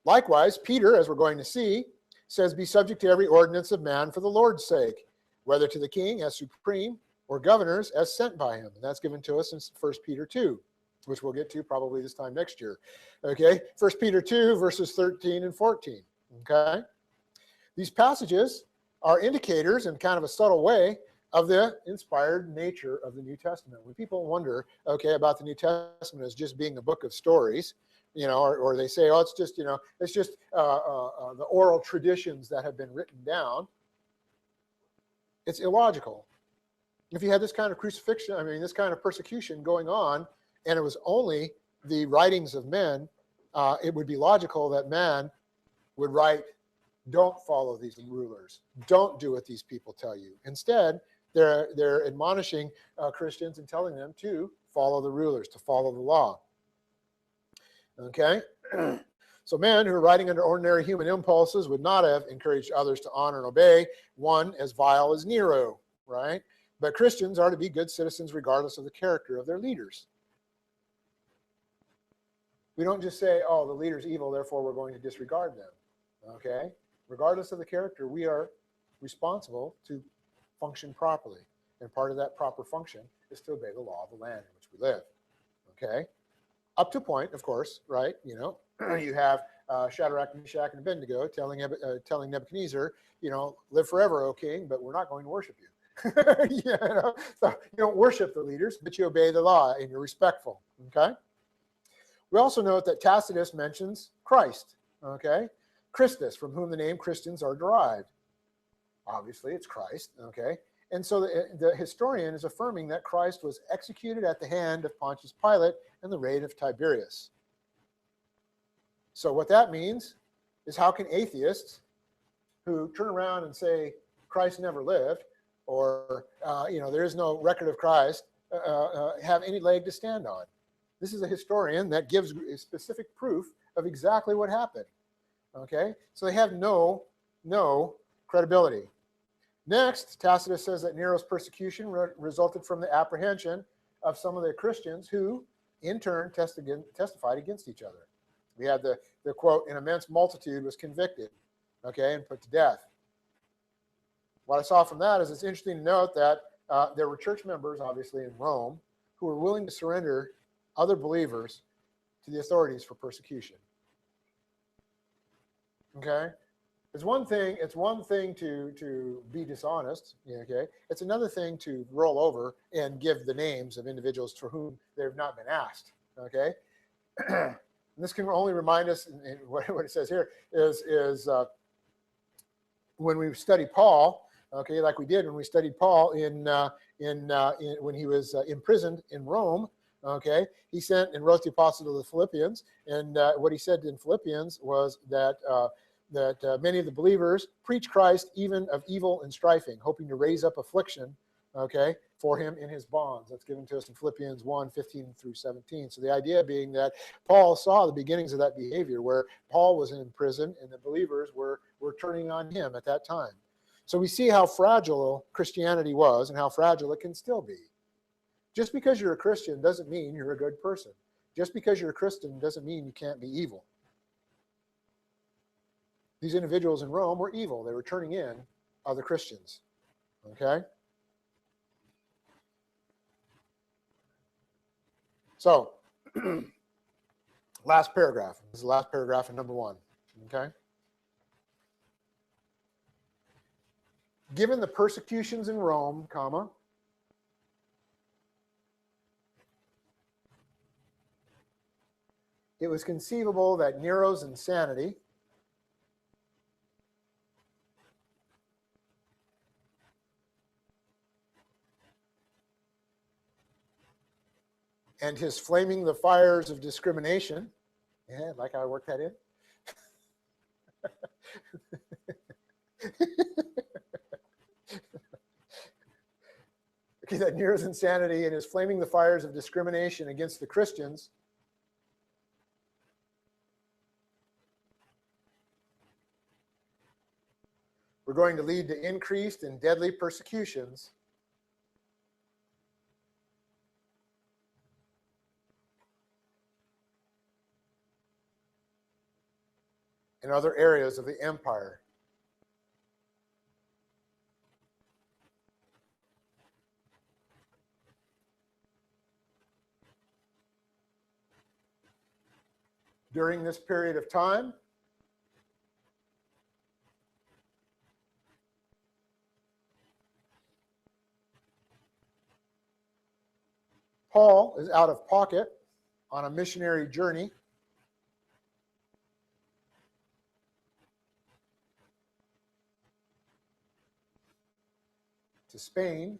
Likewise, Peter, as we're going to see, says, be subject to every ordinance of man for the Lord's sake, whether to the king as supreme or governors as sent by him. And that's given to us in 1 Peter 2, which we'll get to probably this time next year. Okay, 1 Peter 2, verses 13 and 14. Okay, these passages are indicators in kind of a subtle way of the inspired nature of the New Testament. When people wonder, okay, about the New Testament as just being a book of stories, or they say, oh, it's just, it's just the oral traditions that have been written down, it's illogical. If you had this kind of crucifixion, this kind of persecution going on, and it was only the writings of men, it would be logical that man would write, don't follow these rulers. Don't do what these people tell you. Instead, they're admonishing Christians and telling them to follow the rulers, to follow the law. Okay? So men who are writing under ordinary human impulses would not have encouraged others to honor and obey one as vile as Nero, right? But Christians are to be good citizens regardless of the character of their leaders. We don't just say, oh, the leader's evil, therefore we're going to disregard them. Okay? Regardless of the character, we are responsible to function properly. And part of that proper function is to obey the law of the land in which we live. Okay? Up to a point, of course, right? You have Shadrach, Meshach, and Abednego telling Nebuchadnezzar, live forever, O king, but we're not going to worship you. So you don't worship the leaders, but you obey the law and you're respectful. Okay? We also note that Tacitus mentions Christ. Okay? Christus, from whom the name Christians are derived. Obviously, it's Christ. Okay? And so the historian is affirming that Christ was executed at the hand of Pontius Pilate and the reign of Tiberius. So what that means is, how can atheists who turn around and say Christ never lived, or there is no record of Christ, have any leg to stand on? This is a historian that gives specific proof of exactly what happened. Okay, so they have no credibility. Next, Tacitus says that Nero's persecution resulted from the apprehension of some of the Christians who, in turn, testified against each other. We had the quote, an immense multitude was convicted, okay, and put to death. What I saw from that is, it's interesting to note that there were church members, obviously, in Rome who were willing to surrender other believers to the authorities for persecution. Okay? It's one thing to be dishonest, okay? It's another thing to roll over and give the names of individuals for whom they have not been asked, okay? And this can only remind us, and what it says here is when we study Paul, okay, like we did when we studied Paul when he was imprisoned in Rome, okay, he sent and wrote the Epistle to the Philippians, and what he said in Philippians was that many of the believers preach Christ even of evil and strifing, hoping to raise up affliction, okay, for him in his bonds. That's given to us in Philippians 1:15 through 17. So the idea being that Paul saw the beginnings of that behavior where Paul was in prison and the believers were turning on him at that time. So we see how fragile Christianity was and how fragile it can still be. Just because you're a Christian doesn't mean you're a good person. Just because you're a Christian doesn't mean you can't be evil. These individuals in Rome were evil. They were turning in other Christians. Okay? So, last paragraph. This is the last paragraph in number 1. Okay? Given the persecutions in Rome, comma, it was conceivable that Nero's insanity and his flaming the fires of discrimination, yeah, like I worked that in. Okay, that Nero's insanity and his flaming the fires of discrimination against the Christians were going to lead to increased and deadly persecutions and other areas of the empire. During this period of time, Paul is out of pocket on a missionary journey to Spain.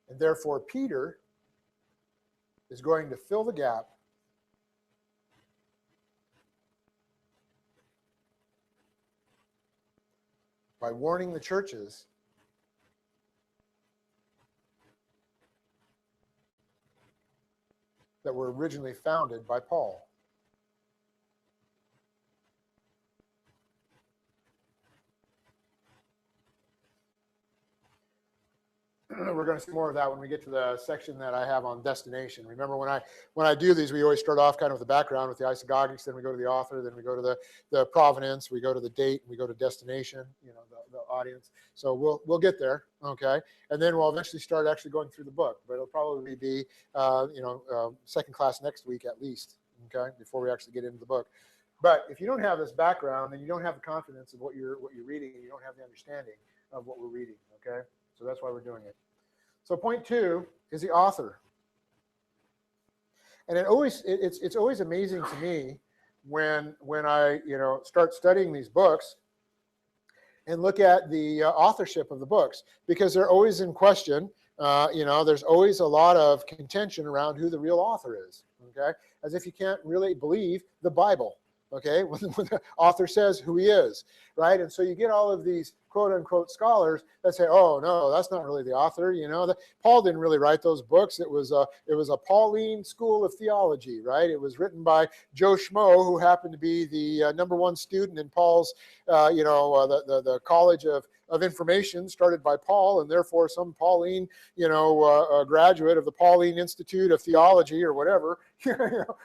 And therefore, Peter is going to fill the gap by warning the churches that were originally founded by Paul. We're going to see more of that when we get to the section that I have on destination. Remember, when I do these, we always start off kind of with the background with the isagogics, then we go to the author, then we go to the provenance, we go to the date, and we go to destination, the audience. So we'll get there, okay? And then we'll eventually start actually going through the book, but it'll probably be second class next week at least, okay, before we actually get into the book. But if you don't have this background, then you don't have the confidence of what you're reading, and you don't have the understanding of what we're reading, okay? So that's why we're doing it. So point 2 is the author. And it's always amazing to me when I start studying these books and look at the authorship of the books, because they're always in question. There's always a lot of contention around who the real author is, okay? As if you can't really believe the Bible, okay, when the author says who he is, right? And so you get all of these quote-unquote scholars that say, oh, no, that's not really the author. Paul didn't really write those books. It was a Pauline school of theology, right? It was written by Joe Schmo, who happened to be the number one student in Paul's, the College of Information started by Paul, and therefore some Pauline, graduate of the Pauline Institute of Theology or whatever,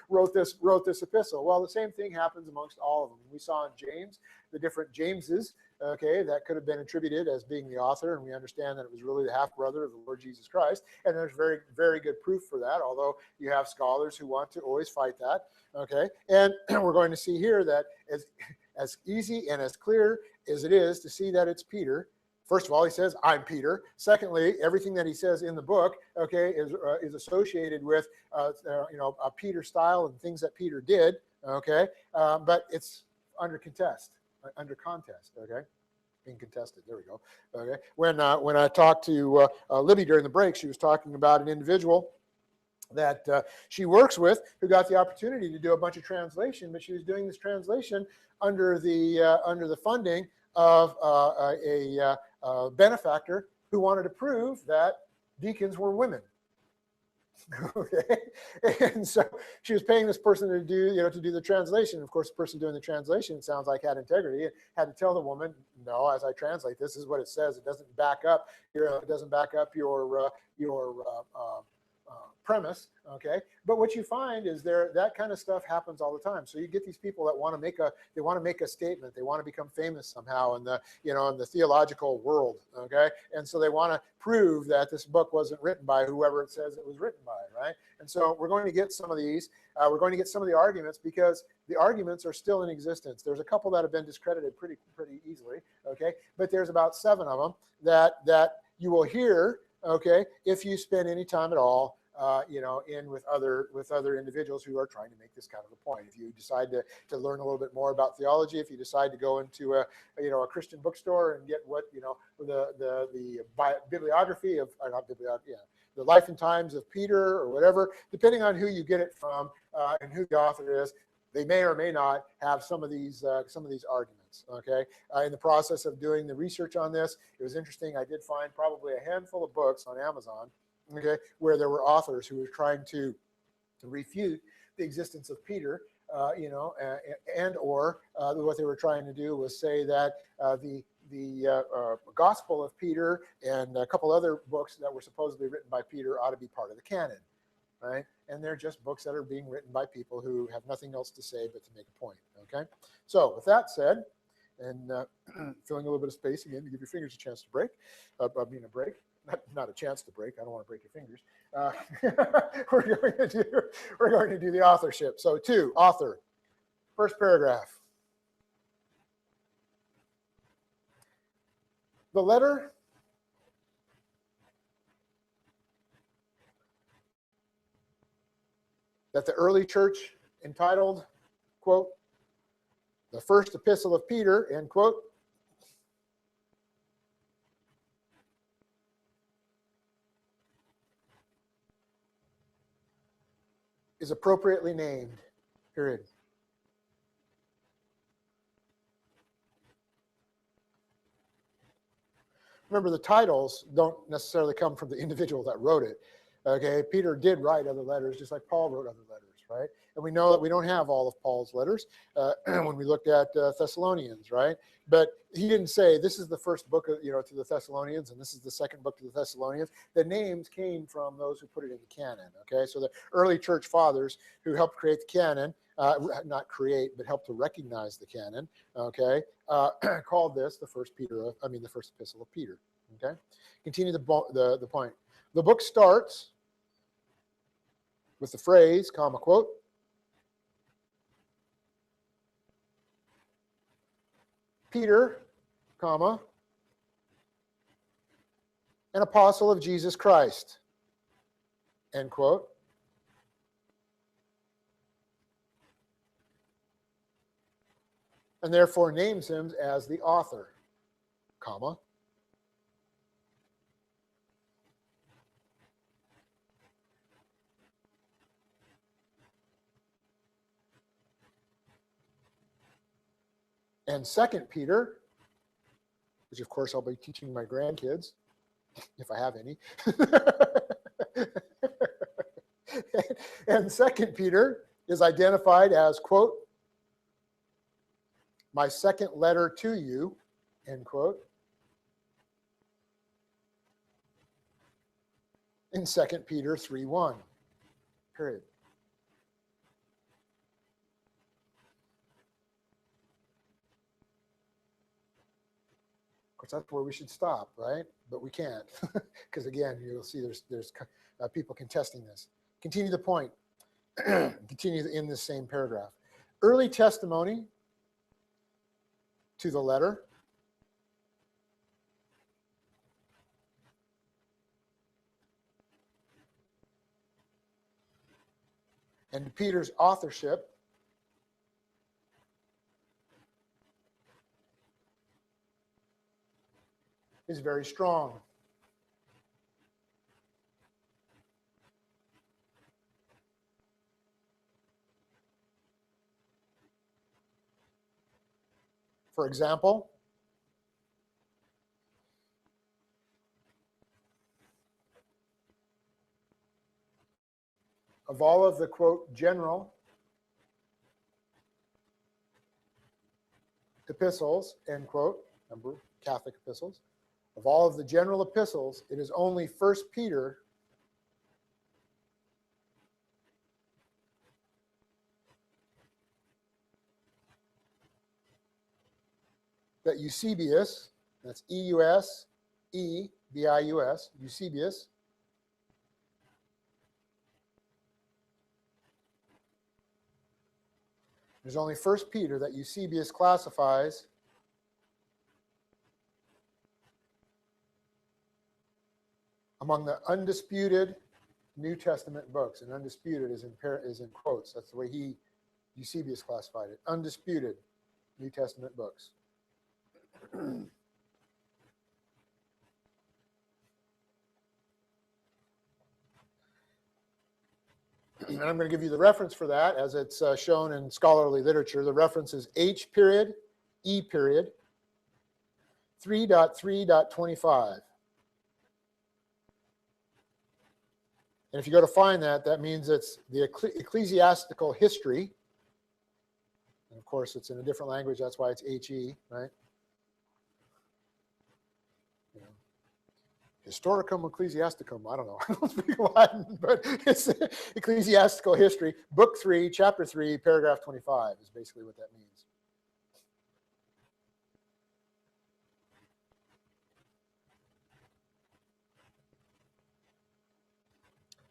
wrote this epistle. Well, the same thing happens amongst all of them. We saw in James, the different Jameses, okay, that could have been attributed as being the author, and we understand that it was really the half-brother of the Lord Jesus Christ, and there's very, very good proof for that, although you have scholars who want to always fight that, okay? And we're going to see here that as easy and as clear as it is to see that it's Peter, first of all, he says, I'm Peter. Secondly, everything that he says in the book, okay, is associated with, a Peter style and things that Peter did, okay? But it's under contest, okay? Being contested, there we go, okay? When I talked to Libby during the break, she was talking about an individual that she works with who got the opportunity to do a bunch of translation, but she was doing this translation under the funding of a benefactor who wanted to prove that deacons were women. Okay, and so she was paying this person to do the translation. Of course, the person doing the translation, it sounds like, had integrity. It had to tell the woman, no, as I translate, this is what it says. It doesn't back up your premise, okay? But what you find is that kind of stuff happens all the time. So you get these people that want to make a statement. They want to become famous somehow in the theological world, okay? And so they want to prove that this book wasn't written by whoever it says it was written by, right? And so we're going to get some of these. We're going to get some of the arguments, because the arguments are still in existence. There's a couple that have been discredited pretty easily, okay? But there's about 7 of them that you will hear, okay, if you spend any time at all with other individuals who are trying to make this kind of a point. If you decide to learn a little bit more about theology, if you decide to go into a Christian bookstore and get the bibliography of, or not bibliography, the life and times of Peter or whatever, depending on who you get it from and who the author is, they may or may not have some of these arguments. Okay, in the process of doing the research on this, it was interesting. I did find probably a handful of books on Amazon, okay, where there were authors who were trying to refute the existence of Peter, and or what they were trying to do was say that Gospel of Peter and a couple other books that were supposedly written by Peter ought to be part of the canon, right? And they're just books that are being written by people who have nothing else to say but to make a point, okay? So with that said, and filling a little bit of space again to give your fingers a chance to break, a break, not a chance to break. I don't want to break your fingers. We're going to do the authorship. So 2, author, first paragraph. The letter that the early church entitled, quote, the first epistle of Peter, end quote, is appropriately named, period. Remember, the titles don't necessarily come from the individual that wrote it. Okay, Peter did write other letters, just like Paul wrote other letters, right? And we know that we don't have all of Paul's letters when we looked at Thessalonians, right? But he didn't say this is the first book, to the Thessalonians, and this is the second book to the Thessalonians. The names came from those who put it in the canon. Okay, so the early church fathers who helped create the canon, not create, but helped to recognize the canon. Okay, called this the first epistle of Peter. Okay, continue the point. The book starts with the phrase, comma, quote, Peter, comma, an apostle of Jesus Christ, end quote. And therefore names him as the author, comma. And 2 Peter, which of course I'll be teaching my grandkids, if I have any. And 2 Peter is identified as, quote, my second letter to you, end quote, in 2 Peter 3:1, period. Of course, that's where we should stop, right? But we can't, because again, you'll see there's people contesting this. Continue the point. Continue in this same paragraph. Early testimony to the letter. And Peter's authorship is very strong. For example, of all of the, quote, general epistles, end quote, remember, Catholic epistles, of all of the general epistles, it is only 1 Peter that Eusebius, that's Eusebius, Eusebius, there's only 1 Peter that Eusebius classifies among the undisputed New Testament books. And undisputed is in quotes. That's the way Eusebius classified it. Undisputed New Testament books. And I'm going to give you the reference for that as it's shown in scholarly literature. The reference is H period, E period, 3.3.25. And if you go to find that, that means it's the ecclesiastical history. And of course, it's in a different language. That's why it's HE, right? Historicum Ecclesiasticum. I don't know. I don't speak Latin, but it's Ecclesiastical History, Book 3, Chapter 3, Paragraph 25 is basically what that means.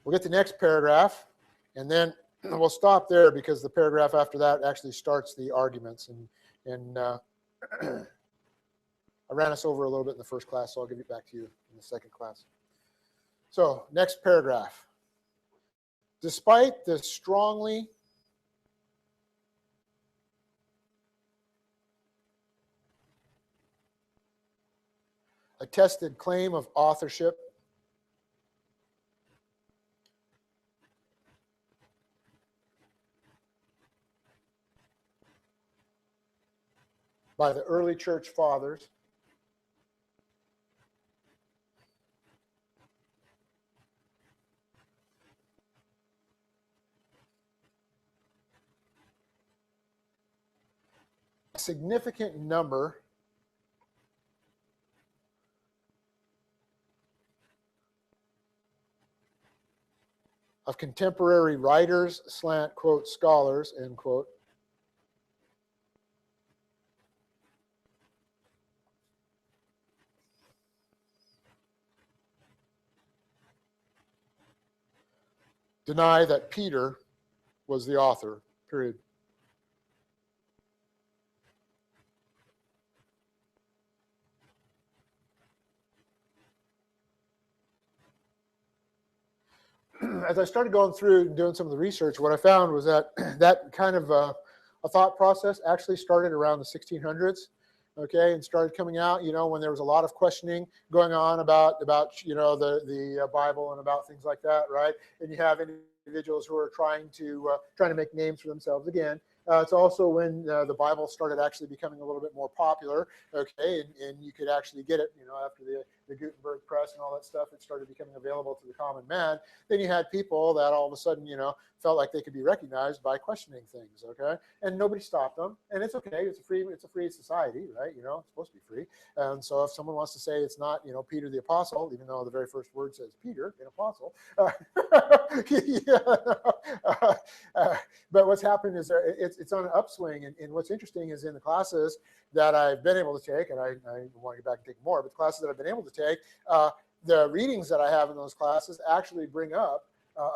We'll get the next paragraph, and then we'll stop there because the paragraph after that actually starts the arguments. And I ran us over a little bit in the first class, so I'll give it back to you in the second class. So, next paragraph. Despite the strongly attested claim of authorship by the early church fathers, a significant number of contemporary writers, slant quote, scholars, end quote, deny that Peter was the author, period. As I started going through and doing some of the research, what I found was that that kind of a thought process actually started around the 1600s, okay, and started coming out, when there was a lot of questioning going on about the Bible and about things like that, right? And you have individuals who are trying to make names for themselves again. It's also when the Bible started actually becoming a little bit more popular, okay, and you could actually get it, after the Gutenberg press and all that stuff, it started becoming available to the common man. Then you had people that all of a sudden, felt like they could be recognized by questioning things, okay, and nobody stopped them, and it's okay. It's a free society, right? It's supposed to be free, and so if someone wants to say it's not, Peter the apostle, even though the very first word says Peter, an apostle, but what's happened is it's on an upswing, and what's interesting is in the classes that I've been able to take, and I want to get back and take more, but the classes that I've been able to take, the readings that I have in those classes actually bring up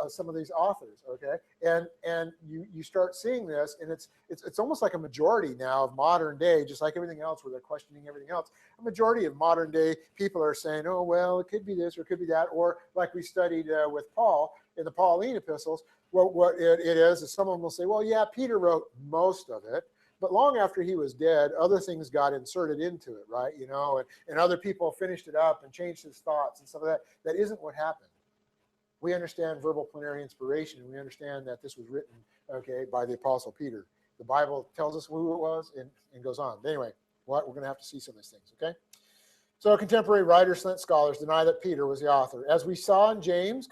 some of these authors, okay, and you start seeing this, and it's almost like a majority now of modern day, just like everything else, where they're questioning everything else. A majority of modern day people are saying, oh well, it could be this or it could be that, or like we studied with Paul in the Pauline epistles. Well, what it is someone will say, well, yeah, Peter wrote most of it, but long after he was dead, other things got inserted into it, right? And other people finished it up and changed his thoughts and some of that. That isn't what happened. We understand verbal plenary inspiration, and we understand that this was written, okay, by the Apostle Peter. The Bible tells us who it was and goes on. But anyway, we're going to have to see some of these things, okay? So contemporary writers, slant scholars deny that Peter was the author. As we saw in James,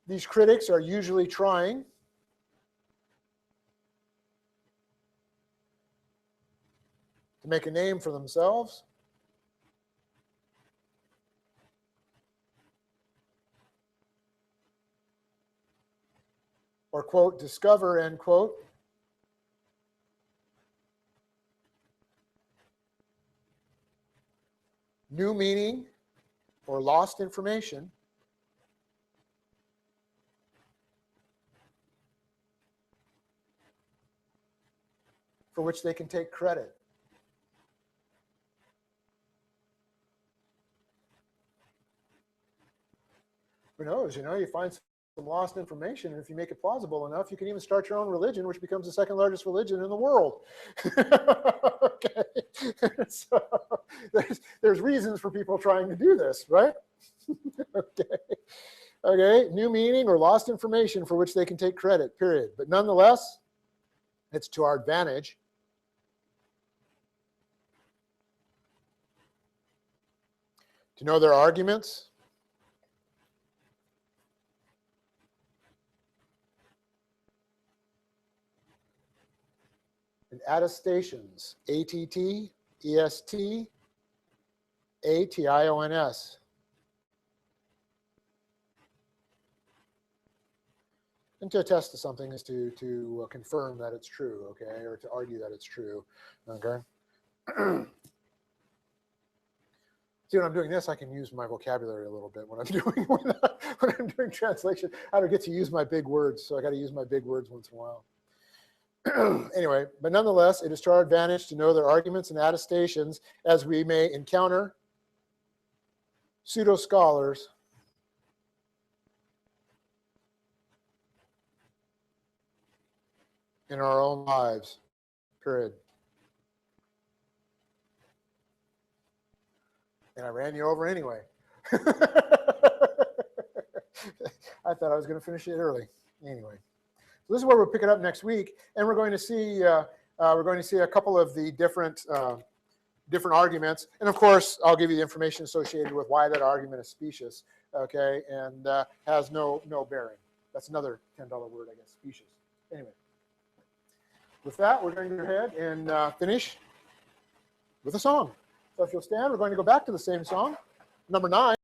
these critics are usually trying to make a name for themselves, or, quote, discover, end quote, new meaning or lost information for which they can take credit. Who knows, you find some lost information, and if you make it plausible enough, you can even start your own religion, which becomes the second largest religion in the world. Okay, so there's reasons for people trying to do this, right? Okay, new meaning or lost information for which they can take credit, period. But nonetheless, it's to our advantage to know their arguments, and attestations. A-T-T-E-S-T-A-T-I-O-N-S. And to attest to something is to confirm that it's true, okay, or to argue that it's true, okay. See, when I'm doing this, I can use my vocabulary a little bit when I'm doing when I'm doing translation. I don't get to use my big words, so I got to use my big words once in a while. Anyway, but nonetheless, it is to our advantage to know their arguments and attestations, as we may encounter pseudo scholars in our own lives. Period. And I ran you over anyway. I thought I was going to finish it early. Anyway, so this is where we'll pick it up next week, and we're going to see a couple of the different arguments, and of course, I'll give you the information associated with why that argument is specious, okay, and has no bearing. That's another $10 word, I guess, specious. Anyway, with that, we're going to go ahead and finish with a song. So if you'll stand, we're going to go back to the same song, number 9.